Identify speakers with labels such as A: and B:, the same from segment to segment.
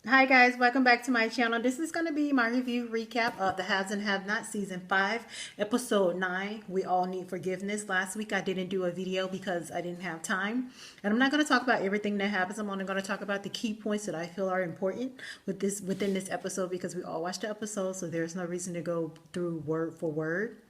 A: Hi guys, welcome back to my channel. This is going to be my review recap of the Haves and Have Not season 5 episode 9. We all need forgiveness. Last week I didn't do a video because I didn't have time, and I'm not going to talk about everything that happens. I'm only going to talk about the key points that I feel are important within this episode, because we all watched the episode, so there's no reason to go through word for word.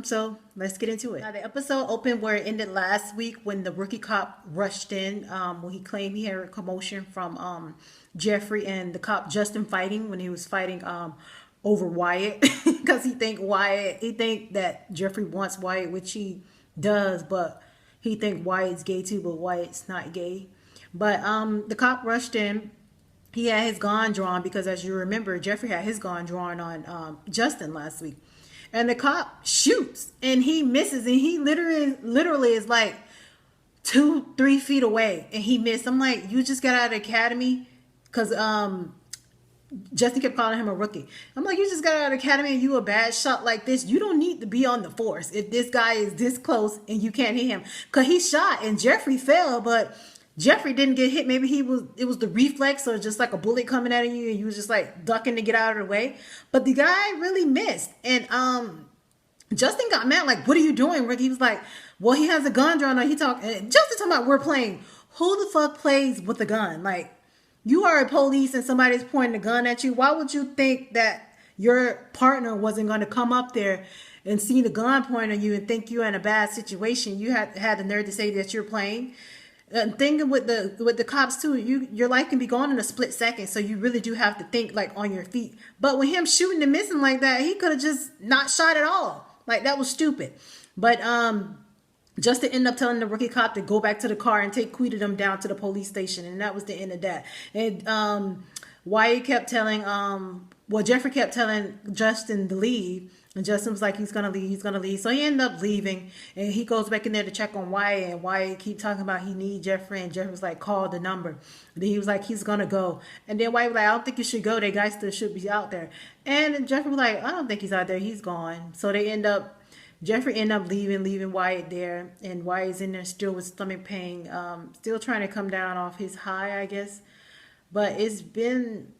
A: So let's get into it. Now, the episode opened where it ended last week when the rookie cop rushed in, when he claimed he had a commotion from Jeffrey and the cop Justin fighting when he was fighting over Wyatt because he think that Jeffrey wants Wyatt, which he does, but he think Wyatt's gay too, but Wyatt's not gay. But the cop rushed in. He had his gun drawn because, as you remember, Jeffrey had his gun drawn on Justin last week. And the cop shoots and he misses, and he literally is like 2-3 feet away and he missed. I'm like, you just got out of the academy? Because Justin kept calling him a rookie. I'm like, you just got out of the academy and you a bad shot like this. You don't need to be on the force if this guy is this close and you can't hit him. Because he shot and Jeffrey fell, but Jeffrey didn't get hit. Maybe it was the reflex, or just like a bullet coming at you and you was just like ducking to get out of the way. But the guy really missed. And Justin got mad, like, what are you doing, Rick? He was like, well, he has a gun drawn on. Justin talking about we're playing. Who the fuck plays with a gun? Like, you are a police and somebody's pointing a gun at you. Why would you think that your partner wasn't going to come up there and see the gun point on you and think you're in a bad situation? You had the nerve to say that you're playing. Thinking with the cops too, your life can be gone in a split second, so you really do have to think like on your feet. But with him shooting and missing like that, he could have just not shot at all. Like, that was stupid. But Justin ended up telling the rookie cop to go back to the car and take them down to the police station, and that was the end of that. And Wyatt kept telling Jeffrey kept telling Justin to leave, and Justin was like, he's gonna leave. So he ended up leaving, and he goes back in there to check on Wyatt, and Wyatt keep talking about he need Jeffrey, and Jeffrey was like, call the number. And then he was like, he's gonna go. And then Wyatt was like, I don't think you should go. That guy still should be out there. And Jeffrey was like, I don't think he's out there. He's gone. So Jeffrey ended up leaving Wyatt there, and Wyatt's in there still with stomach pain, still trying to come down off his high, I guess. But it's been,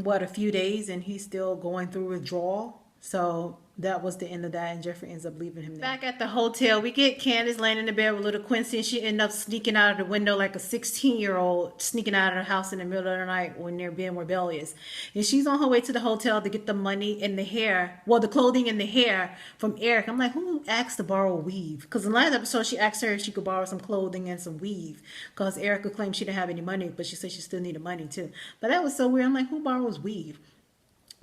A: a few days, and he's still going through withdrawal. So that was the end of that, and Jeffrey ends up leaving him there. Back at the hotel, we get Candace laying in the bed with little Quincy, and she ended up sneaking out of the window like a 16-year-old sneaking out of the house in the middle of the night when they're being rebellious. And she's on her way to the hotel to get the money and the hair, the clothing and the hair from Eric. I'm like, who asked to borrow a weave? Because in the last episode, she asked her if she could borrow some clothing and some weave, because Erica claimed she didn't have any money, but she said she still needed money too. But that was so weird. I'm like, who borrows weave?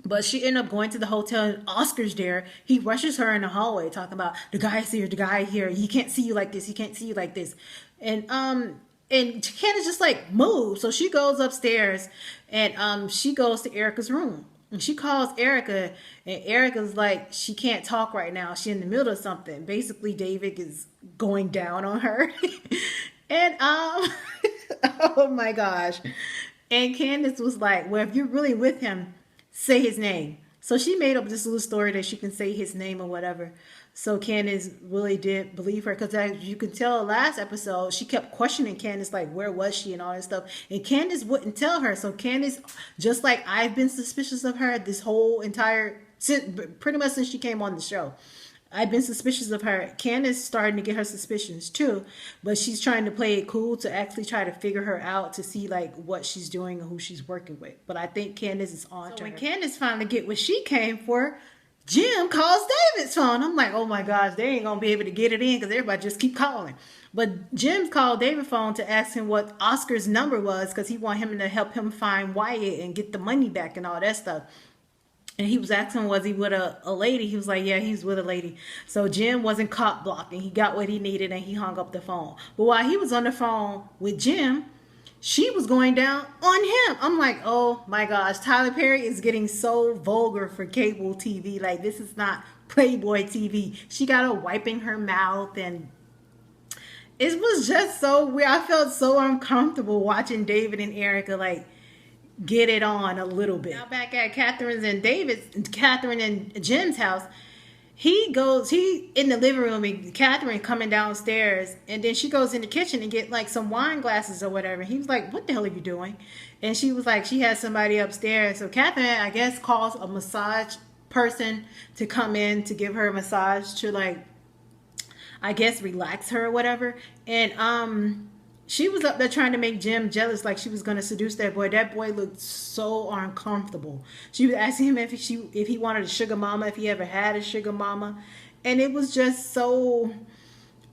A: But she ended up going to the hotel, and Oscar's there. He rushes her in the hallway talking about, the guy's here, the guy here. He can't see you like this. He can't see you like this. And Candace just like moves. So she goes upstairs, and she goes to Erica's room. And she calls Erica, and Erica's like, she can't talk right now. She's in the middle of something. Basically, David is going down on her. And oh my gosh. And Candace was like, well, if you're really with him, say his name. So she made up this little story that she can say his name or whatever. So Candace really did believe her, because as you can tell last episode, she kept questioning Candace, like, where was she and all that stuff. And Candace wouldn't tell her. So Candace, just like I've been suspicious of her this whole entire, pretty much since she came on the show. I've been suspicious of her. Candace starting to get her suspicions too, but she's trying to play it cool to actually try to figure her out, to see like what she's doing and who she's working with. But I think Candace is on to her. When Candace finally get what she came for, Jim calls David's phone. I'm like, oh my gosh, they ain't gonna be able to get it in because everybody just keep calling. But Jim called David's phone to ask him what Oscar's number was, because he want him to help him find Wyatt and get the money back and all that stuff. And he was asking, was he with a lady? He was like, yeah, he's with a lady. So Jim wasn't cop blocking. He got what he needed, and he hung up the phone. But while he was on the phone with Jim, she was going down on him. I'm like, oh my gosh, Tyler Perry is getting so vulgar for cable TV. Like, this is not Playboy TV. She got her wiping her mouth, and it was just so weird. I felt so uncomfortable watching David and Erica like get it on a little bit. Now back at Catherine and Jim's house, he in the living room, and Catherine coming downstairs, and then she goes in the kitchen and get like some wine glasses or whatever. He was like, what the hell are you doing? And she was like, she had somebody upstairs. So Catherine, I guess, calls a massage person to come in to give her a massage to, like, I guess, relax her or whatever. And she was up there trying to make Jim jealous, like she was gonna seduce that boy. That boy looked so uncomfortable. She was asking him if he wanted a sugar mama, if he ever had a sugar mama, and it was just so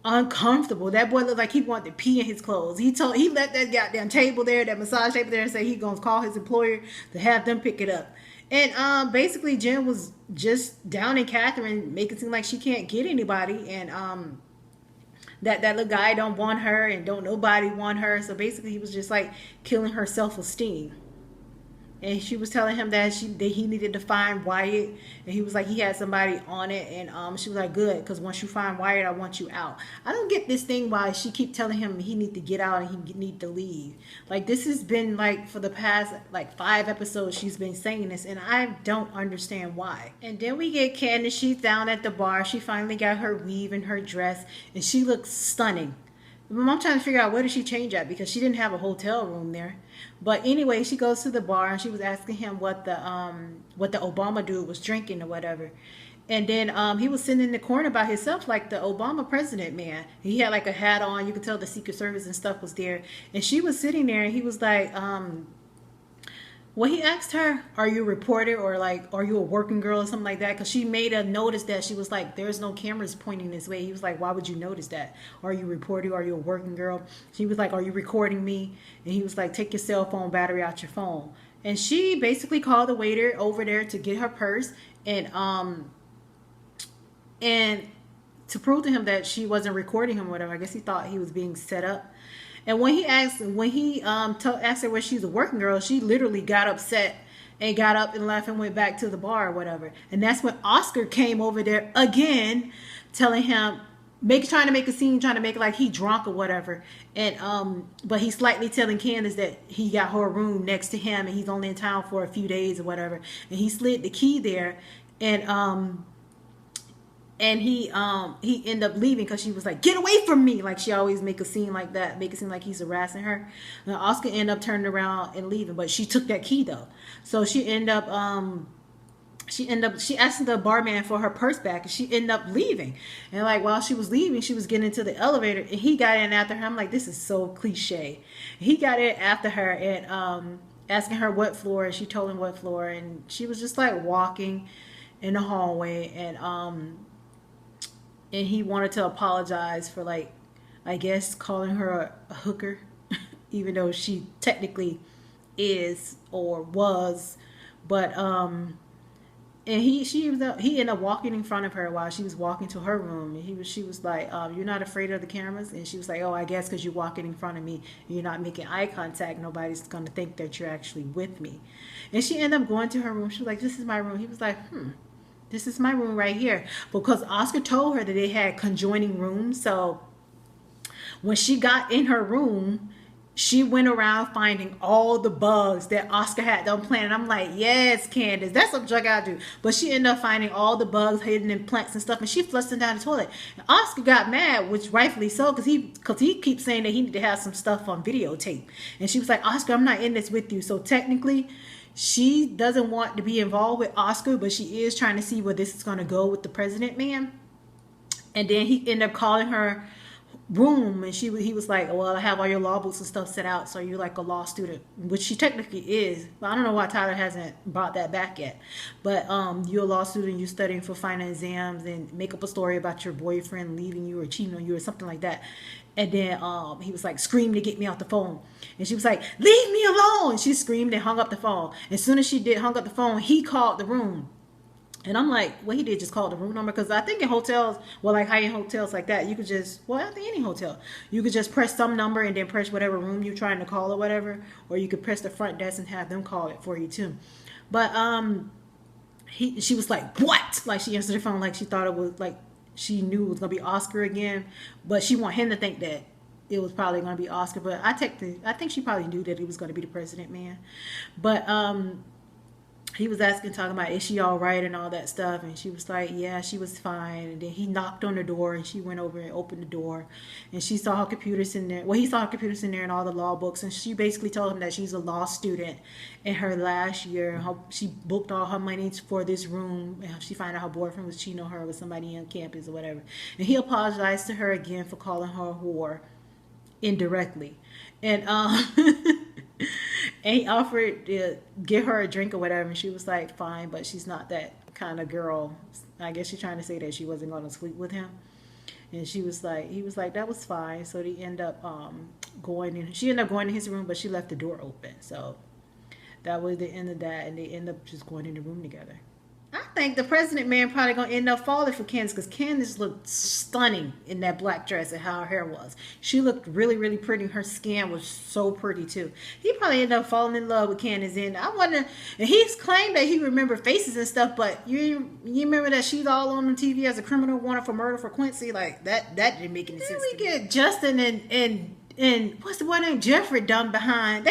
A: uncomfortable. That boy looked like he wanted to pee in his clothes. He left that goddamn table there, that massage table there, and say he gonna call his employer to have them pick it up. And basically Jim was just downing Catherine, making it seem like she can't get anybody, and that little guy don't want her, and don't nobody want her. So basically he was just like killing her self-esteem. And she was telling him that he needed to find Wyatt, and he was like, he had somebody on it. And she was like, good, because once you find Wyatt, I want you out. I don't get this thing why she keep telling him he need to get out and he need to leave. Like, this has been like for the past like 5 episodes she's been saying this, and I don't understand why. And then we get Candace. She's down at the bar. She finally got her weave and her dress, and she looks stunning. I'm trying to figure out where did she change at, because she didn't have a hotel room there. But anyway, she goes to the bar and she was asking him what the Obama dude was drinking or whatever. And then he was sitting in the corner by himself, like the Obama president man. He had like a hat on. You could tell the Secret Service and stuff was there. And she was sitting there, and he was like, well, he asked her, are you a reporter, or like, are you a working girl or something like that? Because she made a notice that she was like, there's no cameras pointing this way. He was like, why would you notice that? Are you a reporter? Are you a working girl? She was like, are you recording me? And he was like, take your cell phone battery out your phone. And she basically called the waiter over there to get her purse, and to prove to him that she wasn't recording him or whatever. I guess he thought he was being set up. And when he asked her where she's a working girl, she literally got upset and got up and left and went back to the bar or whatever. And that's when Oscar came over there again, telling him, trying to make a scene, trying to make it like he drunk or whatever. And but he's slightly telling Candace that he got her room next to him, and he's only in town for a few days or whatever. And he slid the key there, and he ended up leaving because she was like, get away from me. Like, she always make a scene like that, make it seem like he's harassing her. And Oscar ended up turning around and leaving, but she took that key though. So she asked the barman for her purse back, and she ended up leaving. And like, while she was leaving, she was getting into the elevator, and he got in after her. I'm like, this is so cliche. He got in after her and asking her what floor, and she told him what floor, and she was just like walking in the hallway, and he wanted to apologize for, like, I guess calling her a hooker, even though she technically is or was. But and he ended up walking in front of her while she was walking to her room, and she was like, you're not afraid of the cameras? And she was like, oh, I guess because you're walking in front of me and you're not making eye contact, nobody's going to think that you're actually with me. And she ended up going to her room. She was like, this is my room. He was like, this is my room right here. Because Oscar told her that they had conjoining rooms. So when she got in her room, she went around finding all the bugs that Oscar had done planted. I'm like, yes, Candace, that's what I gotta do. But she ended up finding all the bugs hidden in plants and stuff, and she flushed them down the toilet. And Oscar got mad, which rightfully so, because he keeps saying that he need to have some stuff on videotape. And she was like, Oscar, I'm not in this with you. So technically, she doesn't want to be involved with Oscar, but she is trying to see where this is going to go with the president man. And then he ended up calling her room, and he was like, well, I have all your law books and stuff set out, so you're like a law student, which she technically is. But I don't know why Tyler hasn't brought that back yet. But you're a law student, you're studying for final exams, and make up a story about your boyfriend leaving you or cheating on you or something like that. And then he was like, scream to get me off the phone. And she was like, leave me alone. She screamed and hung up the phone. As soon as she hung up the phone, he called the room. And I'm like, well, he did just call the room number. Because I think in hotels, well, like high-end hotels like that, you could just, well, I think any hotel, you could just press some number and then press whatever room you're trying to call or whatever. Or you could press the front desk and have them call it for you too. But she was like, what? Like, she answered the phone like she thought it was like, she knew it was going to be Oscar again, but she wanted him to think that it was probably going to be Oscar. But I think she probably knew that it was going to be the president man. But he was asking, talking about, is she all right and all that stuff, and she was like, yeah, she was fine. And then he knocked on the door, and she went over and opened the door, and she saw her computers in there. Well, he saw her computers in there and all the law books, and she basically told him that she's a law student in her last year. She booked all her money for this room, and she found out her boyfriend was cheating on her with somebody on campus or whatever. And he apologized to her again for calling her a whore indirectly, and and he offered to get her a drink or whatever, and she was like, fine, but she's not that kind of girl. I guess she's trying to say that she wasn't going to sleep with him. And she was like, he was like, that was fine. So they end up going in. She ended up going in his room, but she left the door open. So that was the end of that, and they end up just going in the room together. I think the president man probably gonna end up falling for Candace, because Candace looked stunning in that black dress and how her hair was. She looked really, really pretty. Her skin was so pretty too. He probably ended up falling in love with Candace. And I wonder, and he's claimed that he remembered faces and stuff, but you remember that she's all on the TV as a criminal wanted for murder for Quincy? Like that didn't make any sense. Then we get Justin and what's the one name, Jeffrey, done behind.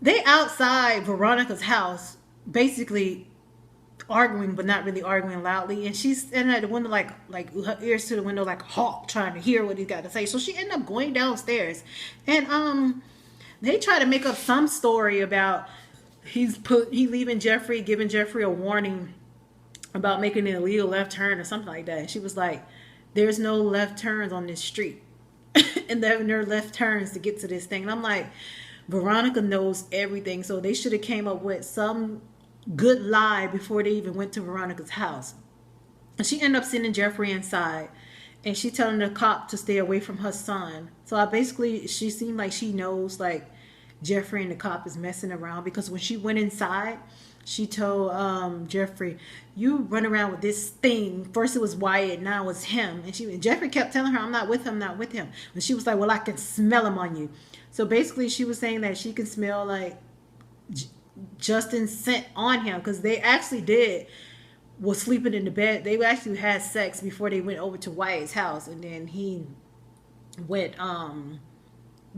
A: They outside Veronica's house, basically arguing, but not really arguing loudly, and she's standing at the window like her ears to the window like a hawk, trying to hear what he's got to say. So she ended up going downstairs, and they try to make up some story about he leaving Jeffrey, giving Jeffrey a warning about making an illegal left turn or something like that. And she was like, there's no left turns on this street and there are left turns to get to this thing. And I'm like, Veronica knows everything, so they should have came up with some good lie before they even went to Veronica's house. And she ended up sending Jeffrey inside, and she telling the cop to stay away from her son. So she seemed like she knows like Jeffrey and the cop is messing around, because when she went inside, she told Jeffrey, you run around with this thing. First it was Wyatt, now it's him. And Jeffrey kept telling her, I'm not with him, not with him. And she was like, well, I can smell him on you. So basically she was saying that she can smell like Justin's scent on him, because they actually was sleeping in the bed. They actually had sex before they went over to Wyatt's house, and then he went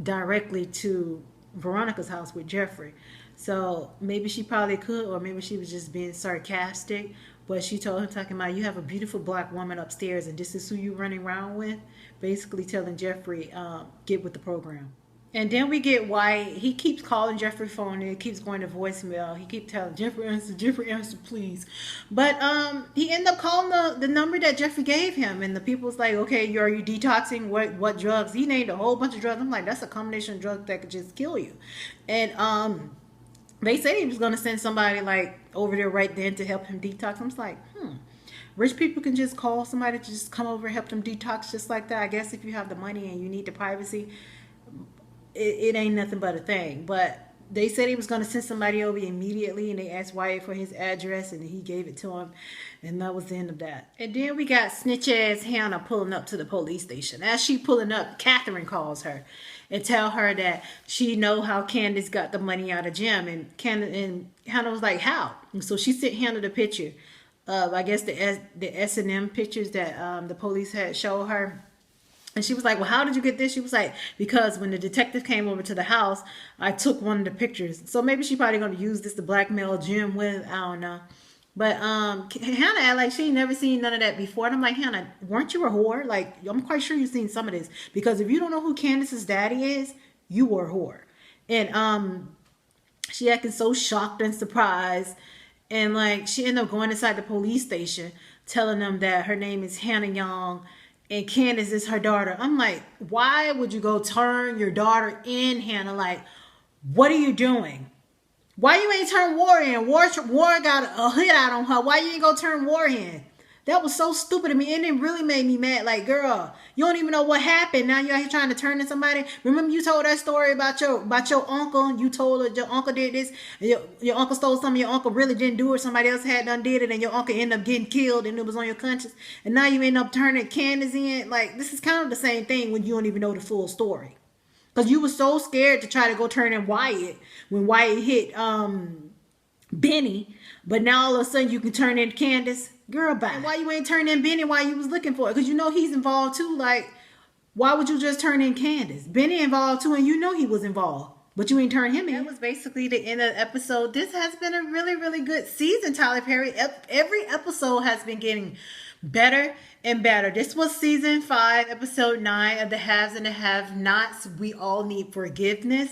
A: directly to Veronica's house with Jeffrey. So maybe she probably could, or maybe she was just being sarcastic, but she told him, talking about, you have a beautiful black woman upstairs and this is who you running around with, basically telling Jeffrey, get with the program. And then we get Wyatt. He keeps calling Jeffrey's phone, and it keeps going to voicemail. He keeps telling Jeffrey, answer, please. But he ended up calling the number that Jeffrey gave him, and the people was like, okay, are you detoxing? What drugs? He named a whole bunch of drugs. I'm like, that's a combination of drugs that could just kill you. And they said he was going to send somebody like over there right then to help him detox. I'm just like, rich people can just call somebody to just come over and help them detox just like that. I guess if you have the money and you need the privacy, it ain't nothing but a thing. But they said he was going to send somebody over immediately, and they asked Wyatt for his address, and he gave it to him, and that was the end of that. And then we got snitch ass Hannah pulling up to the police station. As she pulling up, Catherine calls her and tell her that she know how Candace got the money out of Jim, and Hannah was like, how? And so she sent Hannah the picture of, I guess, the S&M pictures that the police had showed her. And she was like, well, how did you get this? She was like, because when the detective came over to the house, I took one of the pictures. So maybe she probably going to use this to blackmail Jim with. I don't know. But Hannah act like she ain't never seen none of that before. And I'm like, Hannah, weren't you a whore? Like, I'm quite sure you've seen some of this. Because if you don't know who Candace's daddy is, you were a whore. And she acting so shocked and surprised. And like, she ended up going inside the police station, telling them that her name is Hannah Young, and Candace is her daughter. I'm like, why would you go turn your daughter in, Hannah? Like, what are you doing? Why you ain't turn War in? War got a hit out on her. Why you ain't go turn War in? That was so stupid to me, and it really made me mad. Like, girl, you don't even know what happened. Now you're out here trying to turn in somebody. Remember you told that story about your uncle? You told her your uncle did this. Your uncle stole something. Your uncle really didn't do it. Somebody else had done did it, and your uncle ended up getting killed, and it was on your conscience. And now you end up turning Candace in. Like, this is kind of the same thing when you don't even know the full story. Because you were so scared to try to go turn in Wyatt when Wyatt hit Benny. But now all of a sudden you can turn in Candace. Girl, bye. And why you ain't turn in Benny while you was looking for it? Because you know he's involved too. Like, why would you just turn in Candace? Benny involved too, and you know he was involved. But you ain't turn him in. That was basically the end of the episode. This has been a really, really good season, Tyler Perry. Every episode has been getting better and better. This was season 5, episode 9 of the Haves and the Have-Nots. We all need forgiveness.